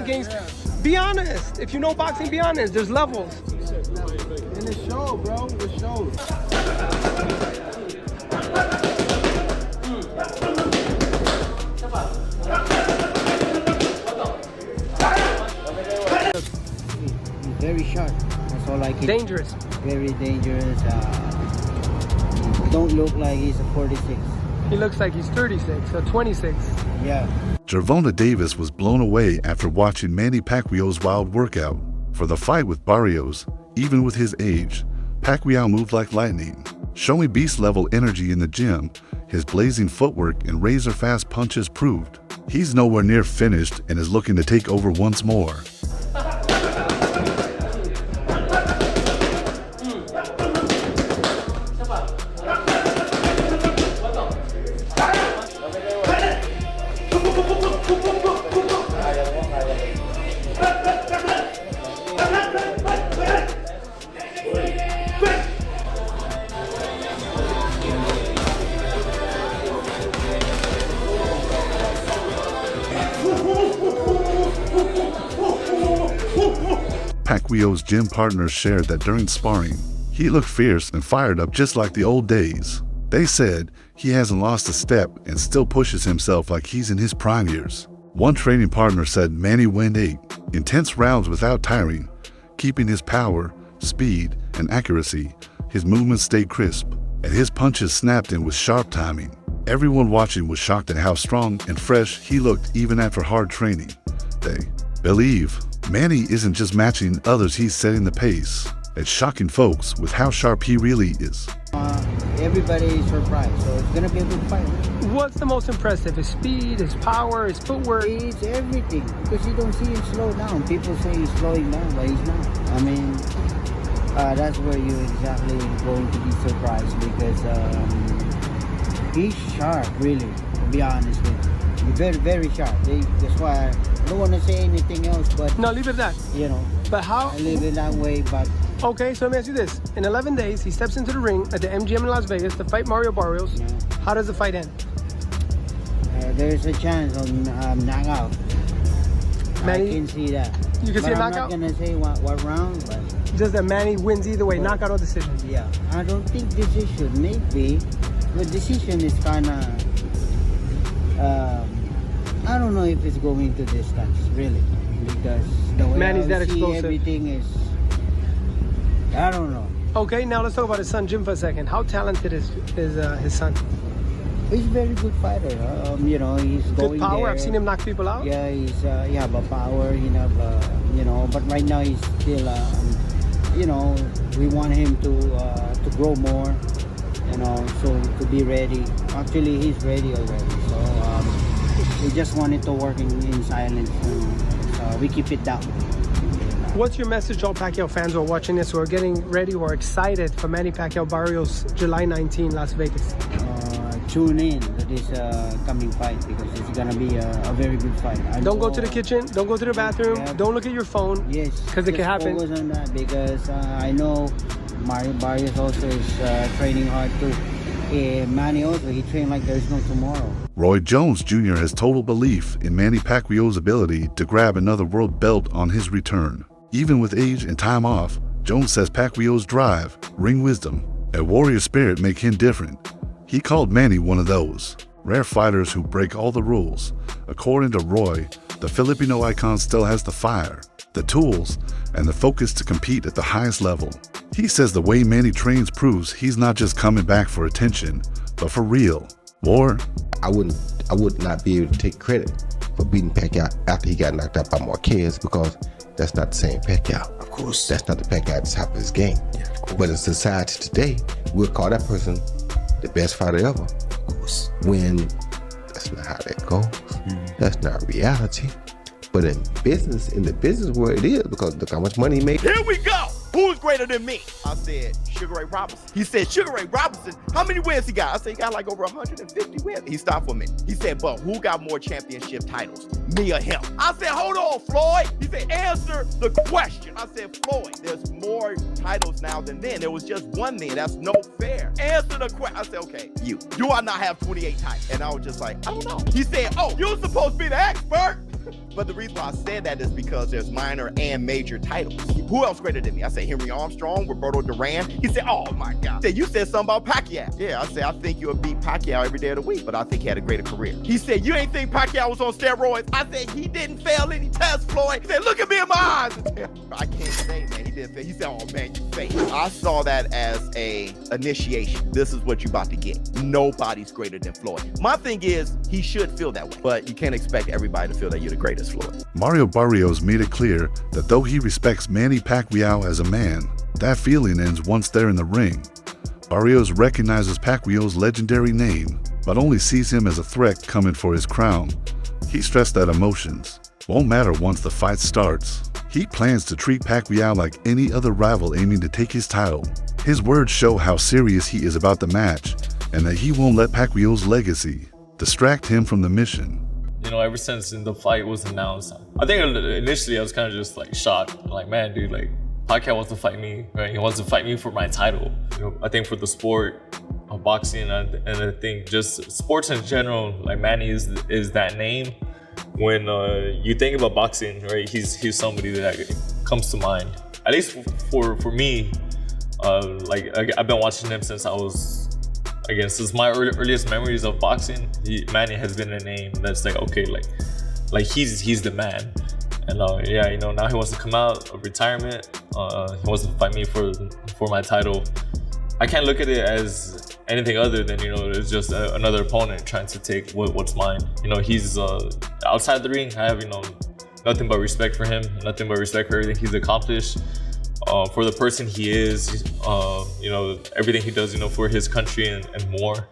rankings. Be honest. If you know boxing, be honest. There's levels. And it shows, bro. It shows. Very sharp. That's all I can. Dangerous. Very dangerous. Don't look like he's a 46. He looks like he's 36 or 26. Yeah. Gervonta Davis was blown away after watching Manny Pacquiao's wild workout. For the fight with Barrios, even with his age, Pacquiao moved like lightning, showing beast-level energy in the gym. His blazing footwork and razor-fast punches proved he's nowhere near finished and is looking to take over once more. Pacquiao's gym partners shared that during sparring, he looked fierce and fired up just like the old days. They said he hasn't lost a step and still pushes himself like he's in his prime years. One training partner said Manny went 8 intense rounds without tiring, keeping his power, speed, and accuracy. His movements stayed crisp, and his punches snapped in with sharp timing. Everyone watching was shocked at how strong and fresh he looked even after hard training. They believe Manny isn't just matching others, he's setting the pace. It's shocking folks with how sharp he really is. Everybody is surprised, so it's gonna be a good fight. What's the most impressive? His speed, his power, his footwork? It's everything, because you don't see him slow down. People say he's slowing down, but he's not. I mean, that's where you're exactly going to be surprised, because he's sharp, really, to be honest with you. He's very, very sharp. That's why I don't want to say anything else, but... No, leave it at that. You know. But how? I live it that way, but... Okay, so let me ask you this. In 11 days, he steps into the ring at the MGM in Las Vegas to fight Mario Barrios. Yeah. How does the fight end? There's a chance on knockout. Manny, I can see that. You can see a I'm knockout? not going to say what round, but... Just that Manny wins either way, knockout or decision. Yeah. I don't think decision. Maybe. But decision is kind of... I don't know if it's going to distance, really. Because the way Manny's I that see explosive. everything is... I don't know. Okay, now let's talk about his son, Jim, for a second. How talented is his son? He's a very good fighter. You know, he's going Good power. there. I've seen him knock people out. Yeah, he have a power. He have, you know, but right now he's still, you know, we want him to grow more, you know, so to be ready. Actually, he's ready already. So we just want it to work in silence. And, we keep it down. What's your message to all Pacquiao fans who are watching this, who are getting ready, who are excited for Manny Pacquiao Barrios, July 19, Las Vegas? Tune in to this coming fight, because it's gonna be a very good fight. Don't go to the kitchen. Don't go to the bathroom. Yeah. Don't look at your phone. Yes, because it can happen. Focus on that, because I know Mario Barrios also is training hard too. Manny also, he trained like there's no tomorrow. Roy Jones Jr. has total belief in Manny Pacquiao's ability to grab another world belt on his return. Even with age and time off, Jones says Pacquiao's drive, ring wisdom, and warrior spirit make him different. He called Manny one of those rare fighters who break all the rules. According to Roy, the Filipino icon still has the fire, the tools, and the focus to compete at the highest level. He says the way Manny trains proves he's not just coming back for attention, but for real. Or I would not be able to take credit for beating Pacquiao after he got knocked out by Marquez, because that's not the same Pacquiao. Of course. That's not the Pacquiao at the top of his game. Yeah, of course. But in society today, we'll call that person the best fighter ever. Of course. When that's not how that goes. That's not reality. But in the business world, it is, because look how much money he made. Here we go. Who's greater than me? I said, Sugar Ray Robinson. He said, Sugar Ray Robinson, how many wins he got? I said, he got like over 150 wins. He stopped for me. He said, but who got more championship titles, me or him? I said, hold on, Floyd. He said, answer the question. I said, Floyd, there's more titles now than then. There was just one then. That's no fair. Answer the question. I said, okay, you. Do I not have 28 titles? And I was just like, I don't know. He said, oh, you're supposed to be the expert. But the reason why I said that is because there's minor and major titles. Who else greater than me? I said Henry Armstrong, Roberto Duran. He said, oh my God. He said, you said something about Pacquiao. Yeah, I said, I think you'll beat Pacquiao every day of the week, but I think he had a greater career. He said, you ain't think Pacquiao was on steroids? I said, he didn't fail any tests, Floyd. He said, look at me in my eyes. I can't say, man, he didn't fail. He said, oh man, you failed. I saw that as a initiation. This is what you about to get. Nobody's greater than Floyd. My thing is, he should feel that way, but you can't expect everybody to feel that you're the greatest, Floyd. Mario Barrios made it clear that though he respects Manny Pacquiao as a man, that feeling ends once they're in the ring. Barrios recognizes Pacquiao's legendary name, but only sees him as a threat coming for his crown. He stressed that emotions won't matter once the fight starts. He plans to treat Pacquiao like any other rival aiming to take his title. His words show how serious he is about the match, and that he won't let Pacquiao's legacy distract him from the mission. You know, ever since the fight was announced, I think initially I was kind of just like shocked. Like, man, dude, like Pacquiao wants to fight me, right? He wants to fight me for my title. You know, I think for the sport of boxing and I think just sports in general, like Manny is that name. When you think about boxing, right? He's somebody that comes to mind. At least for me, like I've been watching him since I was. Again, since my earliest memories of boxing, Manny has been a name that's like, okay, like he's the man. And yeah, you know, now he wants to come out of retirement. He wants to fight me for my title. I can't look at it as anything other than, you know, it's just another opponent trying to take what's mine. You know, he's outside the ring. I have, you know, nothing but respect for him, nothing but respect for everything he's accomplished. For the person he is, you know, everything he does, you know, for his country and more.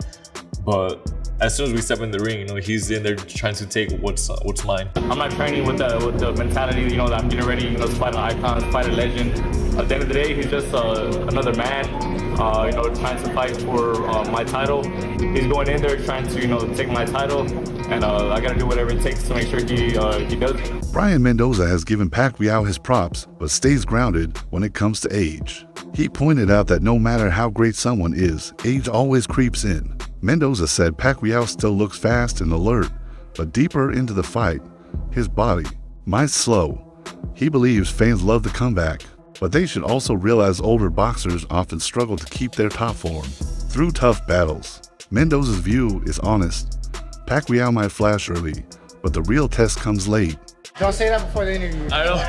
But as soon as we step in the ring, you know, he's in there trying to take what's mine. I'm not training with the mentality, you know, that I'm getting ready, you know, to fight an icon, to fight a legend. At the end of the day, he's just another man, you know, trying to fight for my title. He's going in there trying to, you know, take my title, and I gotta do whatever it takes to make sure he does it. Brian Mendoza has given Pacquiao his props, but stays grounded when it comes to age. He pointed out that no matter how great someone is, age always creeps in. Mendoza said Pacquiao still looks fast and alert, but deeper into the fight, his body might slow. He believes fans love the comeback, but they should also realize older boxers often struggle to keep their top form through tough battles. Mendoza's view is honest. Pacquiao might flash early, but the real test comes late. Don't say that before the interview. I don't.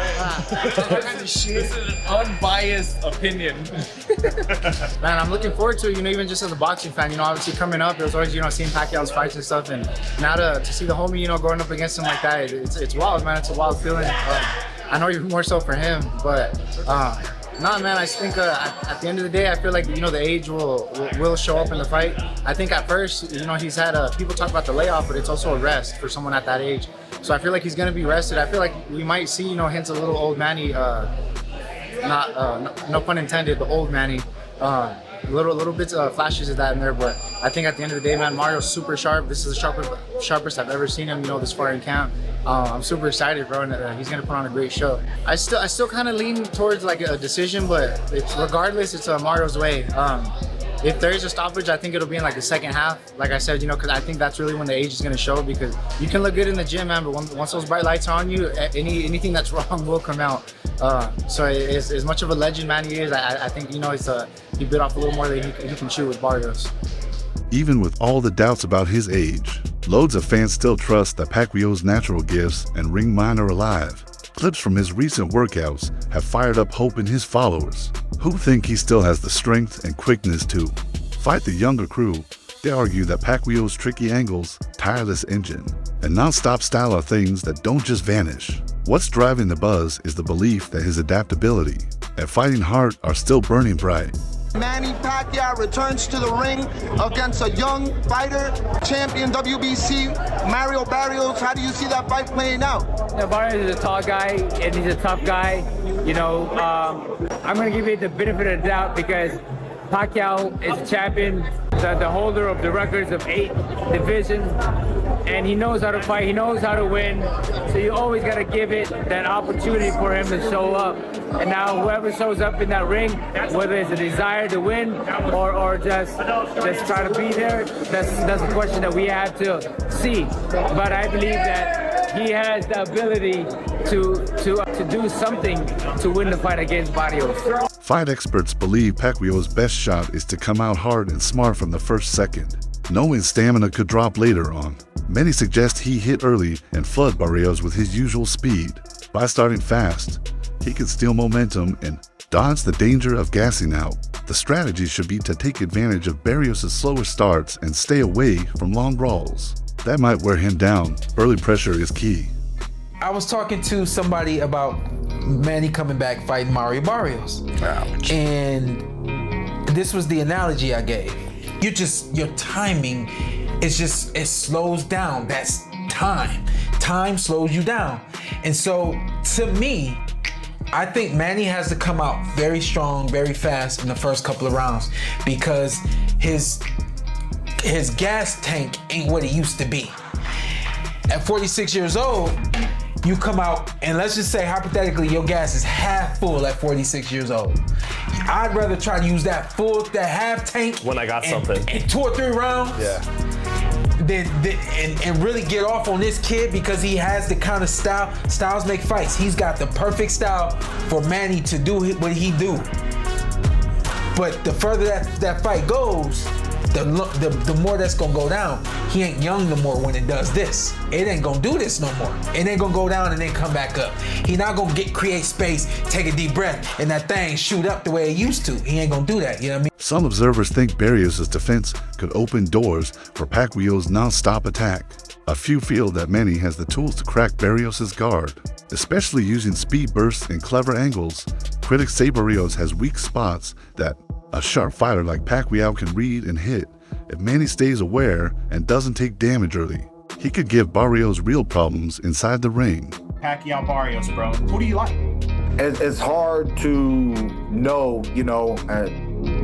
This is an unbiased opinion. Man, I'm looking forward to it, you know, even just as a boxing fan, you know, obviously coming up, it was always, you know, seeing Pacquiao's fights and stuff, and now to see the homie, you know, going up against him like that, it's wild, man. It's a wild feeling. I know you're more so for him, but nah, man, I think at the end of the day, I feel like, you know, the age will show up in the fight. I think at first, you know, he's had people talk about the layoff, but it's also a rest for someone at that age. So I feel like he's gonna be rested. I feel like we might see, you know, hints of little old Manny, no pun intended, but old Manny. Little bits of flashes of that in there, but I think at the end of the day, man, Mario's super sharp. This is the sharpest I've ever seen him, you know, this far in camp. I'm super excited, bro, and he's gonna put on a great show. I still kind of lean towards like a decision, but regardless, it's Mario's way. If there is a stoppage, I think it'll be in like the second half. Like I said, you know, because I think that's really when the age is gonna show. Because you can look good in the gym, man, but once those bright lights are on you, anything that's wrong will come out. So as much of a legend man he is, I think, you know, he bit off a little more than he can chew with Barrios. Even with all the doubts about his age, loads of fans still trust that Pacquiao's natural gifts and ring mind are alive. Clips from his recent workouts have fired up hope in his followers, who think he still has the strength and quickness to fight the younger crew. They argue that Pacquiao's tricky angles, tireless engine, and non-stop style are things that don't just vanish. What's driving the buzz is the belief that his adaptability and fighting heart are still burning bright. Manny Pacquiao returns to the ring against a young fighter, champion WBC, Mario Barrios. How do you see that fight playing out? Yeah, Barrios is a tall guy and he's a tough guy. You know, I'm going to give you the benefit of the doubt because Pacquiao is a champion, the holder of the records of 8 divisions, and he knows how to fight, he knows how to win, so you always got to give it that opportunity for him to show up. And now whoever shows up in that ring, whether it's a desire to win or just try to be there, that's a question that we have to see. But I believe that he has the ability to do something to win the fight against Barrios. Fight experts believe Pacquiao's best shot is to come out hard and smart from the first second, knowing stamina could drop later on. Many suggest he hit early and flood Barrios with his usual speed. By starting fast, he could steal momentum and dodge the danger of gassing out. The strategy should be to take advantage of Barrios' slower starts and stay away from long brawls. That might wear him down. Early pressure is key. I was talking to somebody about Manny coming back fighting Mario Barrios. Ouch. And this was the analogy I gave. Your timing is just, it slows down. That's time. Time slows you down. And so to me, I think Manny has to come out very strong, very fast in the first couple of rounds because his gas tank ain't what it used to be. At 46 years old, you come out and let's just say hypothetically your gas is half full at 46 years old. I'd rather try to use that half tank when I got something in 2 or 3 rounds. And really get off on this kid because he has the kind of style. Styles make fights. He's got the perfect style for Manny to do what he do. But the further that fight goes, the more that's gonna go down. He ain't young no more when it does this. It ain't gonna do this no more. It ain't gonna go down and then come back up. He not gonna create space, take a deep breath, and that thing shoot up the way it used to. He ain't gonna do that, you know what I mean? Some observers think Barrios' defense could open doors for Pacquiao's non-stop attack. A few feel that Manny has the tools to crack Barrios' guard, especially using speed bursts and clever angles. Critics say Barrios has weak spots that a sharp fighter like Pacquiao can read and hit. If Manny stays aware and doesn't take damage early, he could give Barrios real problems inside the ring. Pacquiao Barrios, bro. Who do you like? It's hard to know, at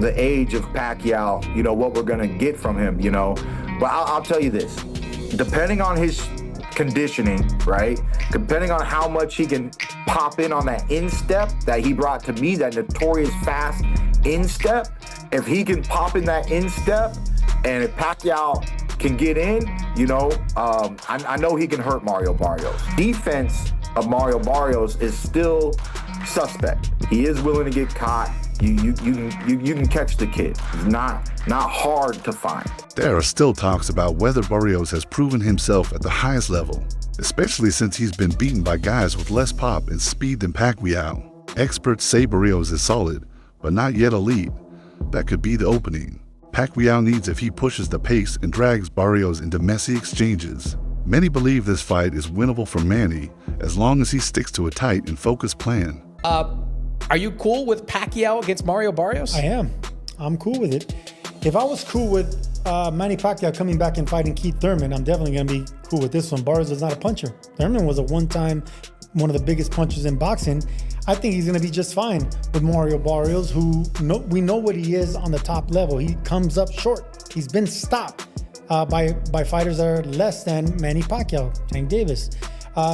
the age of Pacquiao, what we're gonna get from him, But I'll tell you this, depending on his conditioning, right? Depending on how much he can pop in on that instep that he brought to me, that notorious fast instep, if he can pop in that instep, and if Pacquiao can get in, I know he can hurt Mario Barrios. Defense of Mario Barrios is still suspect. He is willing to get caught. You can catch the kid. It's not hard to find. There are still talks about whether Barrios has proven himself at the highest level, especially since he's been beaten by guys with less pop and speed than Pacquiao. Experts say Barrios is solid, but not yet elite. That could be the opening Pacquiao needs if he pushes the pace and drags Barrios into messy exchanges. Many believe this fight is winnable for Manny as long as he sticks to a tight and focused plan. Are you cool with Pacquiao against Mario Barrios? I am. I'm cool with it. If I was cool with Manny Pacquiao coming back and fighting Keith Thurman, I'm definitely going to be cool with this one. Barrios is not a puncher. Thurman was one of the biggest punchers in boxing. I think he's going to be just fine with Mario Barrios, who we know what he is on the top level. He comes up short. He's been stopped by fighters that are less than Manny Pacquiao, Tank Davis.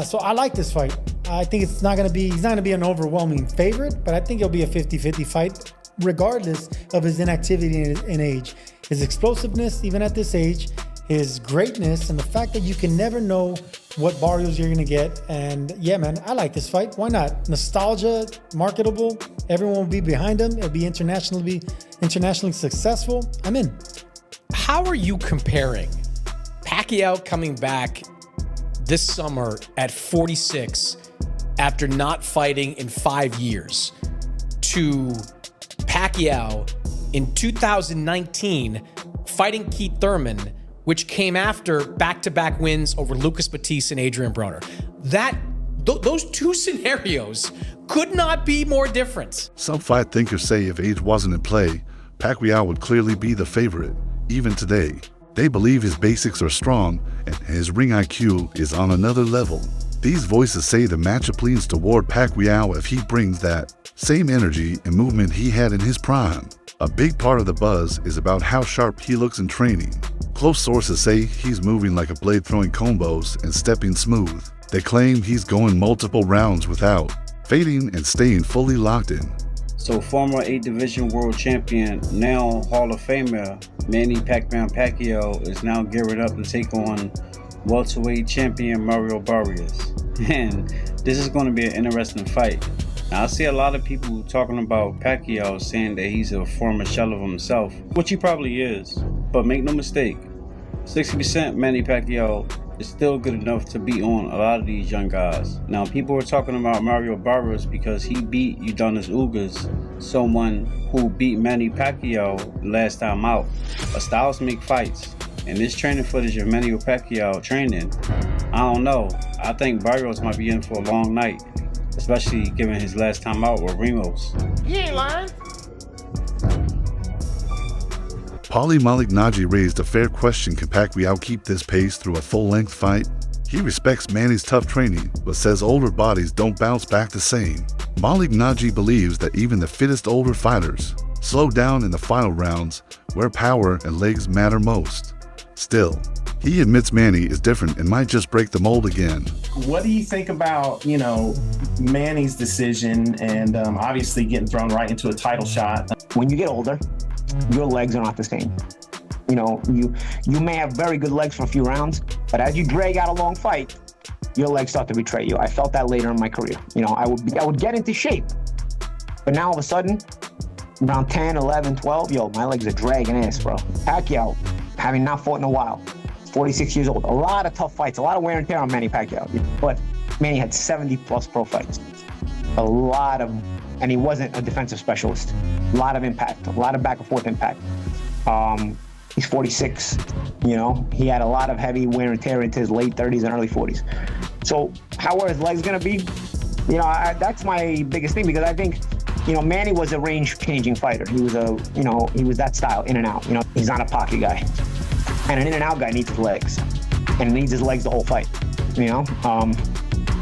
So I like this fight. I think he's not going to be an overwhelming favorite, but I think it'll be a 50-50 fight, regardless of his inactivity and age. His explosiveness, even at this age, his greatness, and the fact that you can never know what Barrios you're going to get. And yeah, man, I like this fight. Why not? Nostalgia, marketable. Everyone will be behind him. It'll be internationally successful. I'm in. How are you comparing Pacquiao coming back this summer at 46 after not fighting in 5 years to Pacquiao in 2019 fighting Keith Thurman, which came after back-to-back wins over Lucas Batiste and Adrian Broner? Those two scenarios could not be more different. Some fight thinkers say if age wasn't in play, Pacquiao would clearly be the favorite, even today. They believe his basics are strong and his ring IQ is on another level. These voices say the matchup leans toward Pacquiao if he brings that same energy and movement he had in his prime. A big part of the buzz is about how sharp he looks in training. Close sources say he's moving like a blade throwing combos and stepping smooth. They claim he's going multiple rounds without fading and staying fully locked in. So former 8 division world champion, now Hall of Famer, Manny Pacquiao is now gearing up to take on welterweight champion Mario Barrios. And this is going to be an interesting fight. Now, I see a lot of people talking about Pacquiao saying that he's a former shell of himself, which he probably is. But make no mistake, 60% Manny Pacquiao is still good enough to beat on a lot of these young guys. Now, people are talking about Mario Barrios because he beat Udonis Ugas, someone who beat Manny Pacquiao last time out. But styles make fights, and this training footage of Manny Pacquiao training, I don't know. I think Barrios might be in for a long night, especially given his last time out with Ramos. He ain't lying. Paulie Malignaggi raised a fair question: can Pacquiao keep this pace through a full-length fight? He respects Manny's tough training, but says older bodies don't bounce back the same. Malignaggi believes that even the fittest older fighters slow down in the final rounds, where power and legs matter most. Still, he admits Manny is different and might just break the mold again. What do you think about, Manny's decision and obviously getting thrown right into a title shot? When you get older, your legs are not the same. You may have very good legs for a few rounds, but as you drag out a long fight, your legs start to betray you. I felt that later in my career. I would get into shape, but now all of a sudden, around 10, 11, 12, my legs are dragging ass, bro. Pacquiao, having not fought in a while, 46 years old, a lot of tough fights, a lot of wear and tear on Manny Pacquiao. But Manny had 70 plus pro fights. And he wasn't a defensive specialist. A lot of impact, a lot of back and forth impact. He's 46, he had a lot of heavy wear and tear into his late 30s and early 40s. So how are his legs gonna be? That's my biggest thing, because I think, Manny was a range-changing fighter. He was he was that style, in and out. He's not a pocket guy. And an in-and-out guy needs his legs, and needs his legs the whole fight.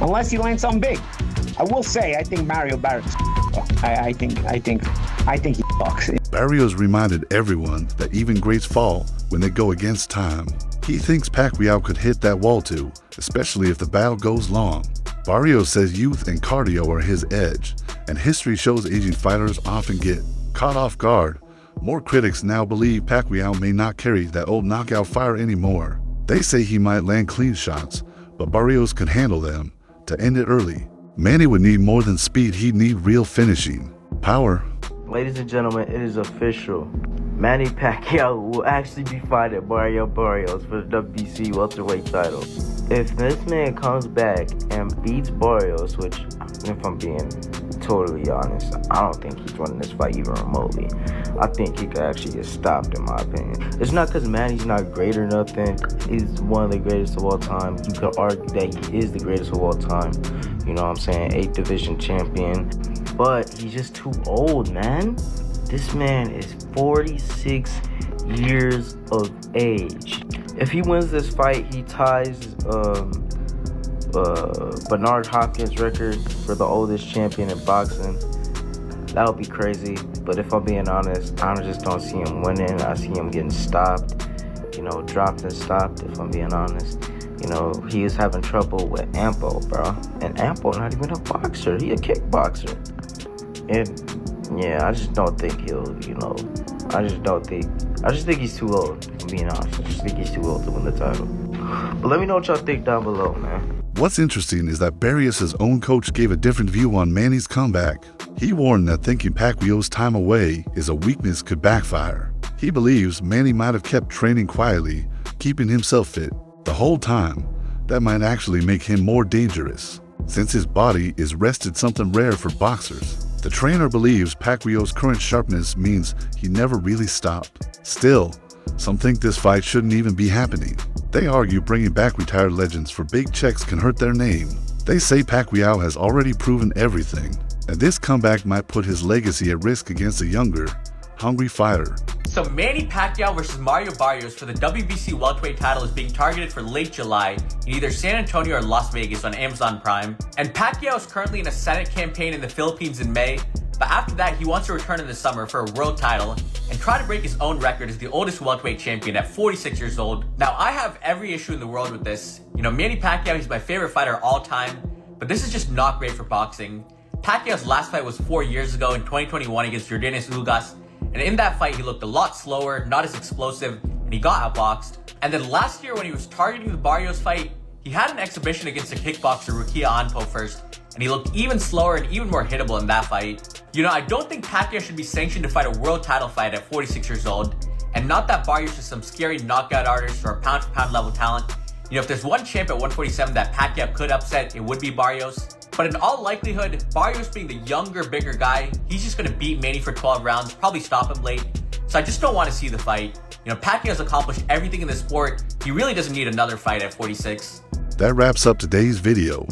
Unless he lands something big. I will say, I think Mario Barrios. I think he sucks. Barrios reminded everyone that even greats fall when they go against time. He thinks Pacquiao could hit that wall too, especially if the battle goes long. Barrios says youth and cardio are his edge, and history shows aging fighters often get caught off guard. More critics now believe Pacquiao may not carry that old knockout fire anymore. They say he might land clean shots, but Barrios could handle them to end it early. Manny would need more than speed, he'd need real finishing. Power. Ladies and gentlemen, it is official. Manny Pacquiao will actually be fighting Mario Barrios for the WBC welterweight title. If this man comes back and beats Barrios, which, if I'm being totally honest, I don't think he's winning this fight even remotely. I think he could actually get stopped, in my opinion. It's not because Manny's not great or nothing. He's one of the greatest of all time. You could argue that he is the greatest of all time. You know what I'm saying? 8th division champion. But he's just too old, man. This man is 46 years of age. If he wins this fight, he ties Bernard Hopkins' record for the oldest champion in boxing. That would be crazy. But if I'm being honest, I just don't see him winning. I see him getting stopped, dropped and stopped, if I'm being honest. He is having trouble with Ampo, bro. And Ampo not even a boxer. He a kickboxer. And yeah, I just don't think he'll, I just think he's too old, if I'm being honest. I just think he's too old to win the title. But let me know what y'all think down below, man. What's interesting is that Barrios' own coach gave a different view on Manny's comeback. He warned that thinking Pacquiao's time away is a weakness could backfire. He believes Manny might have kept training quietly, keeping himself fit the whole time. That might actually make him more dangerous, since his body is rested, something rare for boxers. The trainer believes Pacquiao's current sharpness means he never really stopped. Still, some think this fight shouldn't even be happening. They argue bringing back retired legends for big checks can hurt their name. They say Pacquiao has already proven everything, and this comeback might put his legacy at risk against a younger, hungry fighter. So Manny Pacquiao versus Mario Barrios for the WBC welterweight title is being targeted for late July in either San Antonio or Las Vegas on Amazon Prime. And Pacquiao is currently in a Senate campaign in the Philippines in May, but after that he wants to return in the summer for a world title and try to break his own record as the oldest welterweight champion at 46 years old. Now I have every issue in the world with this. Manny Pacquiao, he's my favorite fighter of all time, but this is just not great for boxing. Pacquiao's last fight was 4 years ago in 2021 against Udonis Ugas. And in that fight, he looked a lot slower, not as explosive, and he got outboxed. And then last year when he was targeting the Barrios fight, he had an exhibition against a kickboxer, Rukia Anpo first, and he looked even slower and even more hittable in that fight. You know, I don't think Pacquiao should be sanctioned to fight a world title fight at 46 years old, and not that Barrios is some scary knockout artist or a pound-for-pound level talent. You know, if there's one champ at 147 that Pacquiao could upset, it would be Barrios. But in all likelihood, Barrios being the younger, bigger guy, he's just going to beat Manny for 12 rounds, probably stop him late. So I just don't want to see the fight. You know, Pacquiao's accomplished everything in the sport. He really doesn't need another fight at 46. That wraps up today's video.